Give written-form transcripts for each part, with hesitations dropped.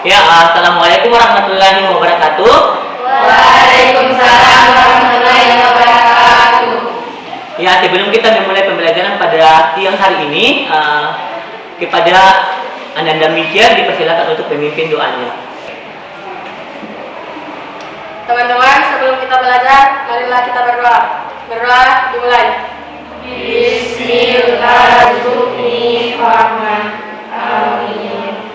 Ya, assalamualaikum warahmatullahi wabarakatuh. Waalaikumsalam warahmatullahi wabarakatuh. Ya, sebelum kita memulai pembelajaran pada siang hari ini, kepada Ananda Michelle dipersilakan untuk memimpin doanya. Teman-teman, sebelum kita belajar, marilah kita berdoa. Berdoa dimulai. Bismillahirrahmanirrahim. Amin.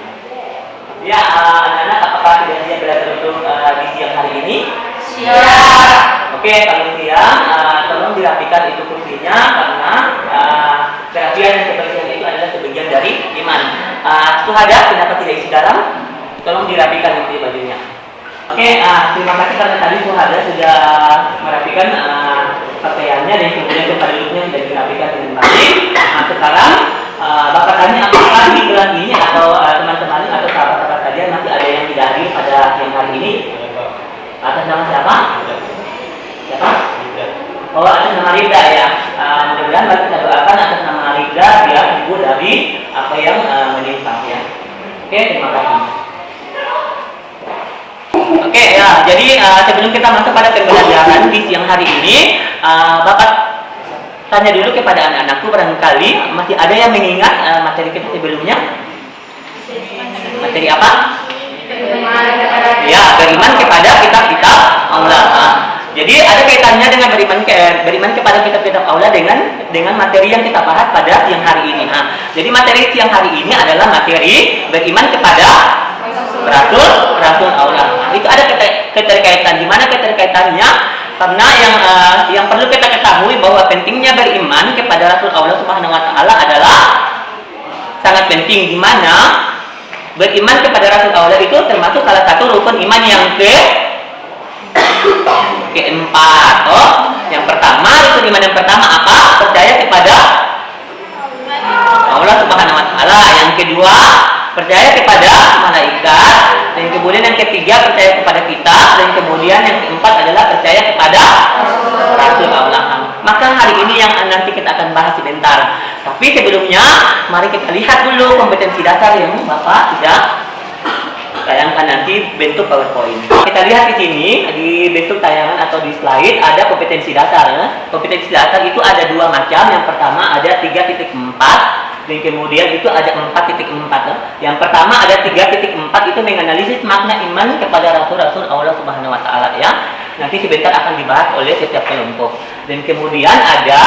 Ya, anak-anak, apakah sudah siap belajar untuk di siang hari ini? Siap. Oke, kalau siang, tolong dirapikan itu kursinya karena kerapian dan kebersihan itu adalah sebagian dari iman. Suhada, kenapa tidak isi garam? Tolong dirapikan itu bajunya. Oke, terima kasih karena tadi Suhada sudah merapikan pakaiannya dan kemudian tempat duduknya sudah dirapikan dengan baik. Sekarang Bapak tanya apakah di bulan ini atau teman-teman atau sahabat-sahabat kalian masih ada yang tidak hadir pada siang hari ini? Atas nama siapa? Siapa? Oh, atas nama Rida ya. Mudah-mudahan mari kita doakan atas nama Rida biar ibu dari apa yang menimpa ya. Oke, terima kasih. Oke ya, jadi sebelum kita masuk pada pembelajaran di siang hari ini, Bapak tanya dulu kepada anak-anakku, barangkali masih ada yang mengingat materi kita sebelumnya. Materi apa? Ya, beriman kepada kitab-kitab Allah. Jadi ada kaitannya dengan beriman kepada kitab-kitab Allah dengan materi yang kita bahas pada siang hari ini. Jadi materi siang hari ini adalah materi beriman kepada Rasul Allah. Itu ada keterkaitan. Di mana keterkaitannya? Karena yang perlu kita ketahui bahwa pentingnya beriman kepada Rasul Allah Subhanahu wa taala adalah sangat penting, di mana beriman kepada Rasul Allah itu termasuk salah satu rukun iman yang keempat. Yang pertama, rukun iman yang pertama apa? Percaya kepada Allah Subhanahu wa taala. Yang kedua, percaya kepada malaikat, dan kemudian yang ketiga percaya kepada kitab, dan kemudian yang keempat adalah percaya kepada Rasul Allah. Maka hari ini yang nanti kita akan bahas sebentar. Tapi sebelumnya mari kita lihat dulu kompetensi dasar yang Bapak sudah tayangkan nanti bentuk PowerPoint. Kita lihat di sini di bentuk tayangan atau di slide ada kompetensi dasar. Kompetensi dasar itu ada dua macam. Yang pertama ada 3.4 dan kemudian itu ada 4.4. Yang pertama ada 3.4 itu menganalisis makna iman kepada Rasul Allah Subhanahu wa taala ya. Nanti sebentar akan dibahas oleh setiap kelompok. Dan kemudian ada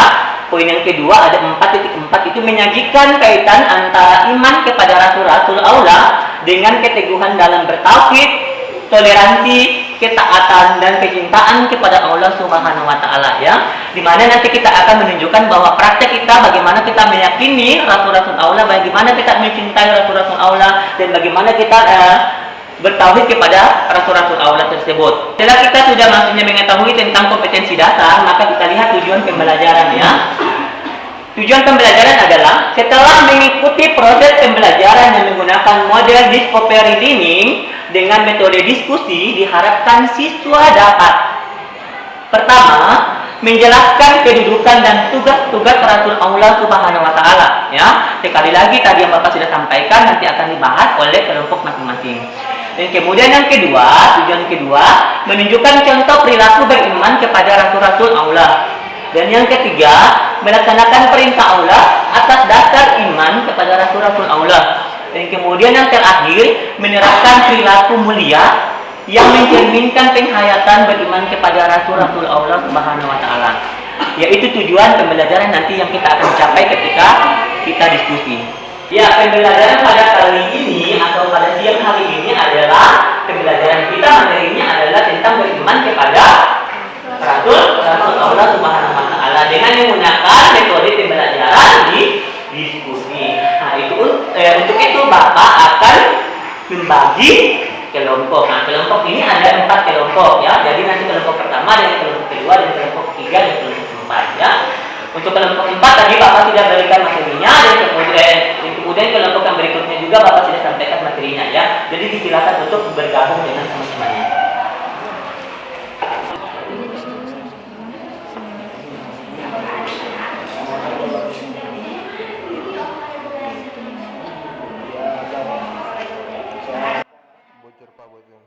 poin yang kedua ada 4.4 itu menyajikan kaitan antara iman kepada Rasul Allah dengan keteguhan dalam bertauhid, toleransi, ketaatan dan kecintaan kepada Allah Subhanahu wa taala ya. Di mana nanti kita akan menunjukkan bahwa praktek kita bagaimana kita meyakini Rasul Allah, bagaimana kita mencintai Rasul Allah, dan bagaimana kita bertauhid kepada Rasul Allah tersebut. Setelah kita sudah maksudnya mengetahui tentang kompetensi dasar, maka kita lihat tujuan pembelajaran ya. Tujuan pembelajaran adalah setelah mengikuti proses pembelajaran yang menggunakan model discovery learning dengan metode diskusi, diharapkan siswa dapat pertama, menjelaskan kedudukan dan tugas-tugas Rasul Allah Subhanahu wa taala ya. Sekali lagi tadi yang Bapak sudah sampaikan nanti akan dibahas oleh kelompok masing-masing. Dan kemudian yang kedua, tujuan kedua, menunjukkan contoh perilaku beriman kepada Rasul Allah. Dan yang ketiga, melaksanakan perintah Allah atas dasar iman kepada Rasul Allah. Dan kemudian yang terakhir, menerapkan perilaku mulia yang mencerminkan penghayatan beriman kepada Rasul Allah Subhanahu wa taala. Yaitu tujuan pembelajaran nanti yang kita akan capai ketika kita diskusi. Ya, pembelajaran pada kali ini atau pada siang hari ini adalah pembelajaran kita materinya adalah tentang beriman kepada Rasul Allah Subhanahu wa taala dengan menggunakan metode pembelajaran di diskusi. Nah, untuk itu Bapak akan membagi kelompok. Nah, kelompok ini ada 4 kelompok ya. Jadi nanti kelompok pertama, dan kelompok kedua, dan kelompok ketiga, dan kelompok keempat ya. Untuk kelompok 4 tadi Bapak sudah berikan materinya, dan kemudian kelompok yang berikutnya juga Bapak sudah sampaikan materinya ya. Jadi disilakan untuk bergabung dengan teman-temannya. mikir Pak buat ini.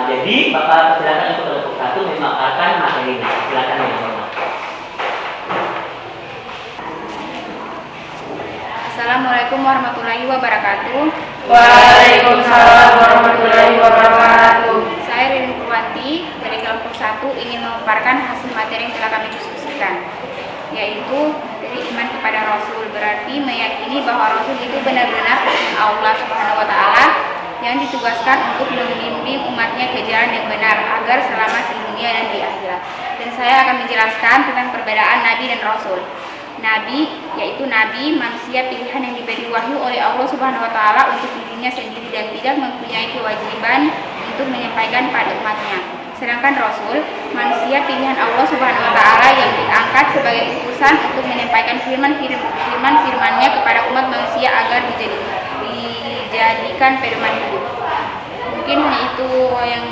Jadi Bapak silakan untuk kelompok 1 memaparkan materi ini. Silakan yang hormat. Assalamualaikum warahmatullahi wabarakatuh. Waalaikumsalam warahmatullahi wabarakatuh. Saya Rini Purwanti dari kelompok 1 ingin memaparkan hasil materi yang telah kami diskusikan, yaitu dari iman kepada Rasul, berarti meyakini bahwa Rasul itu benar-benar Allah Subhanahu wa Ta'ala yang ditugaskan untuk membimbing umatnya ke jalan yang benar agar selamat di dunia dan di akhirat. Dan saya akan menjelaskan tentang perbedaan Nabi dan Rasul. Nabi yaitu Nabi, manusia pilihan yang diberi wahyu oleh Allah Subhanahu wa Ta'ala untuk dirinya sendiri dan tidak mempunyai kewajiban untuk menyampaikan pada umatnya. Sedangkan Rasul, manusia pilihan Allah Subhanahu wa Ta'ala yang diangkat sebagai utusan untuk menyampaikan firman-firmannya kepada umat manusia agar dijadikan pedoman hidup. Mungkin hanya itu yang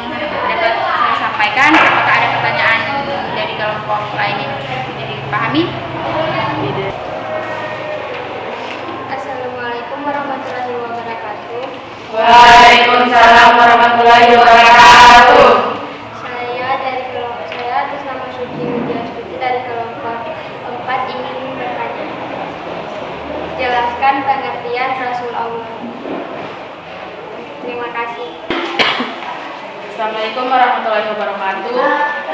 dapat saya sampaikan. Apakah ada pertanyaan dari kelompok lain yang tidak dipahami? Assalamualaikum warahmatullahi wabarakatuh. Waalaikumsalam warahmatullahi wabarakatuh. Saya atas nama Suci Widya Stuti dari kelompok 4 ingin bertanya. Jelaskan pengertian Rasul Allah. Terima kasih. Assalamualaikum warahmatullahi wabarakatuh.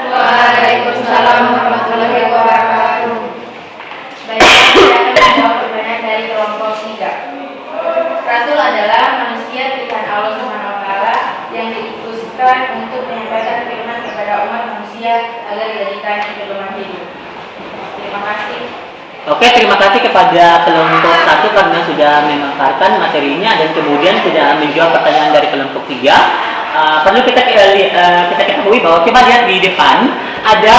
Waalaikumsalam warahmatullahi wabarakatuh. Baik, saya akan menjawab pertanyaan dari kelompok 3. Rasul adalah manusia pilihan Allah Subhanahu wa Ta'ala yang diutuskan untuk menyampaikan firman kepada umat manusia agar dijadikan pedoman hidup. Terima kasih. Oke, terima kasih kepada kelompok 1 karena sudah memaparkan materinya dan kemudian sudah menjawab pertanyaan dari kelompok 3. Perlu kita ketahui bahwa kita lihat di depan ada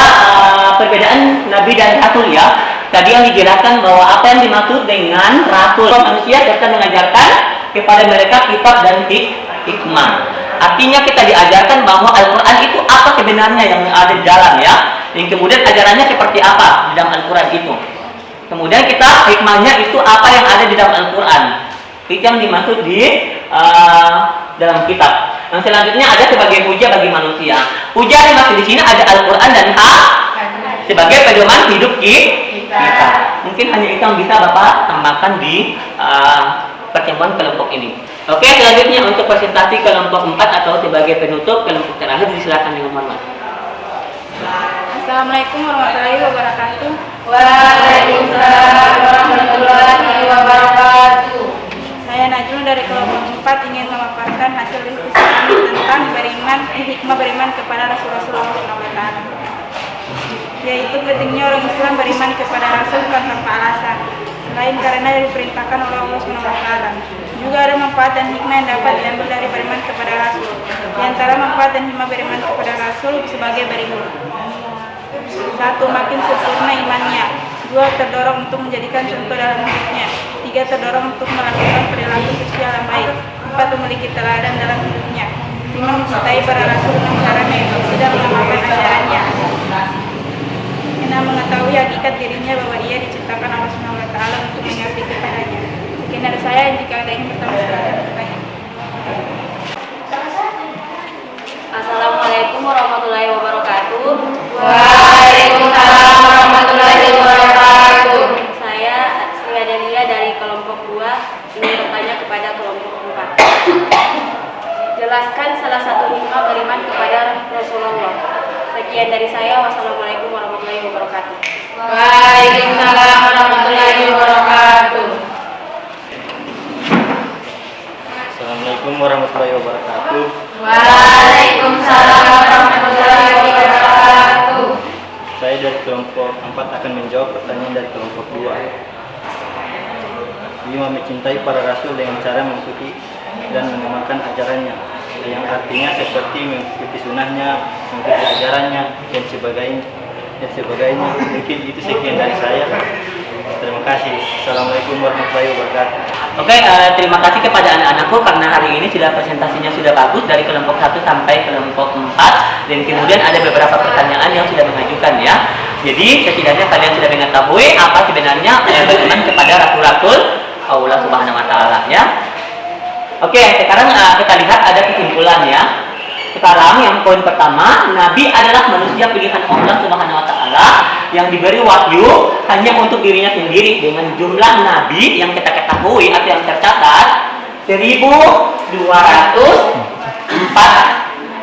perbedaan Nabi dan Rasul ya. Tadi yang dijelaskan bahwa apa yang dimaksud dengan Rasul, manusia serta mengajarkan kepada mereka kitab dan hikmah. Artinya kita diajarkan bahwa Al-Quran itu apa sebenarnya yang ada di dalam ya. Dan kemudian ajarannya seperti apa di dalam Al-Quran itu. Kemudian kita hikmahnya itu apa yang ada di dalam Al-Quran. Itu yang dimaksud di dalam kitab. Yang selanjutnya ada sebagai hujah bagi manusia. Hujah yang dimaksud di sini ada Al-Quran dan sebagai pedoman hidup kita. Mungkin hanya itu yang bisa Bapak tambahkan di pertemuan kelompok ini. Oke, selanjutnya untuk presentasi kelompok 4 atau sebagai penutup kelompok terakhir disilakan dengan hormat. Assalamualaikum warahmatullahi wabarakatuh. Waalaikumsalam warahmatullahi wabarakatuh. Saya Najul dari kelompok 4 ingin memaparkan hasil diskusi kami tentang hikmah beriman kepada Rasulullah SAW, yaitu pentingnya orang Islam beriman kepada Rasul bukan tanpa alasan, selain karena diperintahkan oleh Allah SWT. Juga ada manfaat dan hikmah yang dapat diambil dari beriman kepada Rasul. Di antara manfaat dan hikmah beriman kepada Rasul sebagai berikut. 1. Makin sempurna imannya. 2. Terdorong untuk menjadikan contoh dalam hidupnya. 3. Terdorong untuk melakukan perilaku sosial yang baik. 4. Memiliki teladan dalam hidupnya. 5. Mencintai para Rasul dengan caranya untuk tidak mengamalkan ajarannya. 6. Mengetahui hakikat dirinya bahwa ia diciptakan Allah SWT untuk mengabdi kepadanya. Sekian dari saya. Jika ada yang pertama silakan bertanya. Assalamualaikum warahmatullahi wabarakatuh. Waalaikumsalam warahmatullahi wabarakatuh. Saya Sri Adelia dari kelompok 2 ingin bertanya kepada kelompok 4. Jelaskan salah satu hikmah beriman kepada Rasulullah. Sekian dari saya. Wassalamualaikum warahmatullahi wabarakatuh. Waalaikumsalam warahmatullahi wabarakatuh. Assalamualaikum warahmatullahi wabarakatuh. Waalaikumsalam warahmatullahi wabarakatuh. Saya dari kelompok 4 akan menjawab pertanyaan dari kelompok 2. 5. Mencintai para rasul dengan cara mengikuti dan mengamalkan ajarannya, yang artinya seperti mengikuti sunnahnya, mengikuti ajarannya, dan sebagainya. Mungkin itu sekian dari saya. Terima kasih. Assalamualaikum warahmatullahi wabarakatuh. Oke, terima kasih kepada anak-anakku karena hari ini sudah presentasinya sudah bagus dari kelompok 1 sampai kelompok 4 dan kemudian ada beberapa pertanyaan yang sudah mengajukan ya. Jadi setidaknya kalian sudah mengetahui apa sebenarnya beriman kepada Rasul-Rasul Allah Subhanahu wa Ta'ala ya. Oke, sekarang kita lihat ada kesimpulan ya. Sekarang yang poin pertama, Nabi adalah manusia pilihan Allah Subhanahu wa taala yang diberi wahyu hanya untuk dirinya sendiri dengan jumlah nabi yang kita ketahui atau yang tercatat 1.204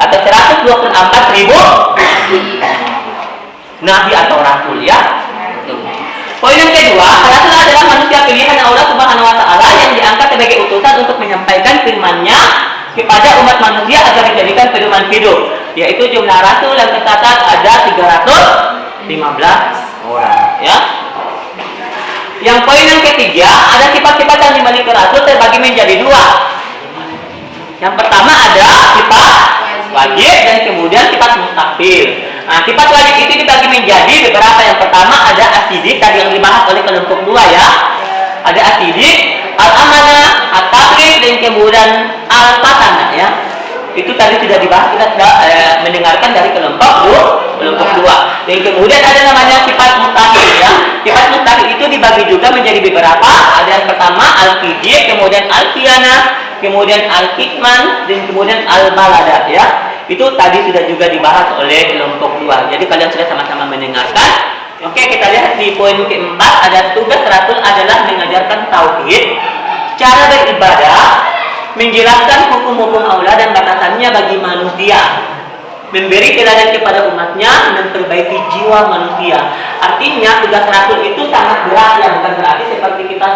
atau 124.000 nabi atau rasul ya. Poin yang kedua, Rasul adalah manusia pilihan Allah Subhanahu wa taala yang diangkat sebagai utusan untuk menyampaikan firman-Nya kepada umat manusia agar dijadikan pedoman hidup. Yaitu jumlah rasul yang tercatat ada 315 orang, ya. Yang poin yang ketiga, ada sifat-sifat yang dimiliki rasul terbagi menjadi dua. Yang pertama ada sifat wajib dan kemudian sifat mustahil. Nah, sifat wajib itu dibagi menjadi beberapa. Yang pertama ada asidik, tadi yang dibahas oleh kelompok 2 ya. Ada asidik, al-amanah, at-takrib, dan kemudian al-fatanah ya. Itu tadi sudah dibahas, kita sudah mendengarkan dari kelompok 2. Dan kemudian ada namanya sifat mustahil ya. Sifat mustahil itu dibagi juga menjadi beberapa. Ada yang pertama al-qidiyah, kemudian al-khiyanah, kemudian al-kitman, dan kemudian al-baladah ya. Itu tadi sudah juga dibahas oleh kelompok 2. Jadi kalian sudah sama-sama mendengarkan. Oke, kita lihat di poin keempat, ada tugas Rasul adalah mengajarkan tauhid, cara beribadah, menjelaskan hukum-hukum Allah dan batasannya bagi manusia, memberi teladan kepada umatnya, memperbaiki jiwa manusia. Artinya tugas Rasul itu sangat berat ya, bukan berarti seperti kita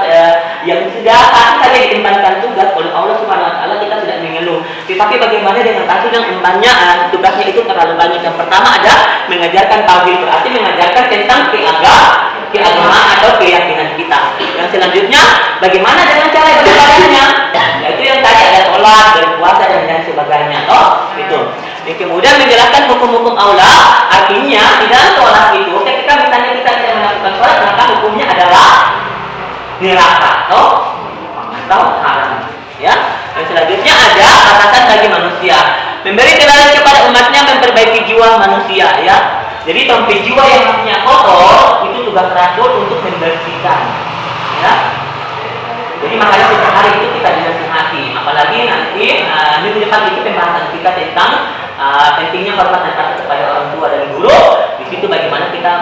yang sudah pasti saja diembankan tugas oleh Allah Subhanahu wa taala kita tidak mengeluh. Tetapi bagaimana dengan Rasul yang embannya tugasnya itu terlalu banyak. Yang pertama ada mengajarkan tauhid, berarti mengajarkan tentang keagamaan atau keyakinan kita. Yang selanjutnya bagaimana dengan cara beribadahnya? Yaitu yang tadi ada sholat, berpuasa dan sebagainya. Itu. Dan kemudian menjelaskan hukum-hukum Allah, artinya di dalam sholat itu ketika misalnya kita tidak melakukan sholat maka hukumnya adalah neraka atau haram ya. Dan selanjutnya ada batasan bagi manusia, memberi teladan kepada umatnya, memperbaiki jiwa manusia ya. Jadi sampai jiwa yang maksudnya kotor itu tugas Rasul untuk membersihkan ya. Jadi makanya setiap hari itu kita dinasihati, apalagi nanti minggu depan itu pembahasan kita tentang pentingnya hormat dan taat kepada orang tua dan guru. Di situ bagaimana kita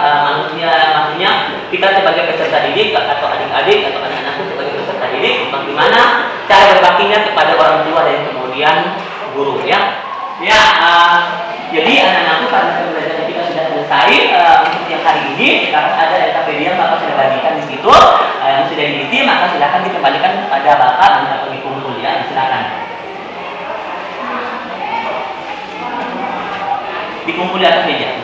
maksudnya kita sebagai peserta didik atau adik-adik atau anak-anakku sebagai peserta didik, bagaimana cara berbaktinya kepada orang tua dan kemudian guru ya. Ya, jadi anak-anakku karena pembelajaran kita sudah selesai untuk yang hari ini, karena ada LKPD yang Bapak sudah bagikan di situ yang sudah diisi, maka silakan dikembalikan kepada Bapak untuk dikumpul ya, silakan. Dikumpul di atas meja.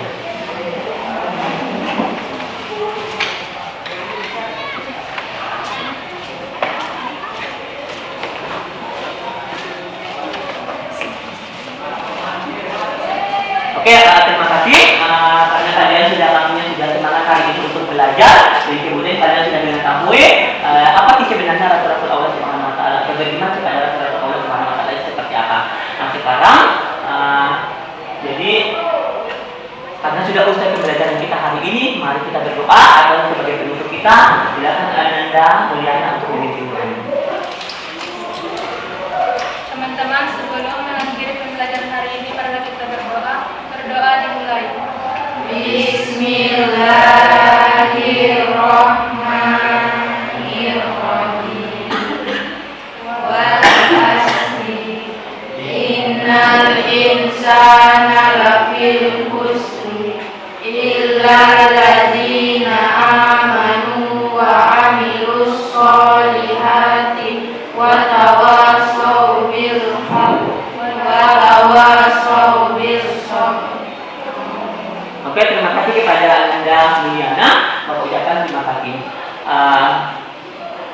Oke, terima kasih karena kalian sudah semangat hari ini untuk belajar dan kemudian kalian sudah mengetahui apa sih sebenarnya rasul-rasul Allah Subhanahu wa taala, bagaimana kepada rasul-rasul Allah Subhanahu wa taala seperti apa. Nah, sekarang jadi karena sudah usai pembelajaran kita hari ini, mari kita berdoa atau sebagai penutup kita, silakan Ananda Mulyana untuk memimpin kami. Teman-teman, sebelum mengakhiri pembelajaran hari ini, marilah kita berdoa. Berdoa dimulai. Bismillahirrahmanirrahim. Wal asri innal insana lafil khusri illa alladzina amanu wa amilus solihati wa tawasaw bil haqqi wa tawasaw bis sabr. Oke, terima kasih kepada Anda Mulyana. Bapak ucapkan terima kasih.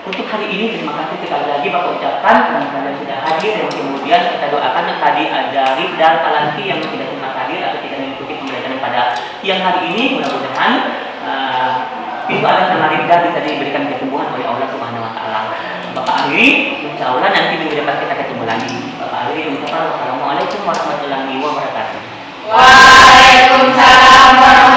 Untuk hari ini terima kasih sekali lagi Bapak ucapkan karena kalian sudah hadir dan kemudian kita doakan tadi ada Ridal Talanti yang tidak sempat hadir atau tidak mengikuti pembelajaran pada siang hari ini. Mudah-mudahan itu ada sama Ridal bisa diberikan kesembuhan oleh Allah Subhanahu wa taala. Bapak akhiri, insya Allah nanti minggu depan kita ketemu lagi. Bapak akhiri mengucapkan wassalamualaikum warahmatullahi wabarakatuh. Waalaikumsalam warahmatullahi wabarakatuh.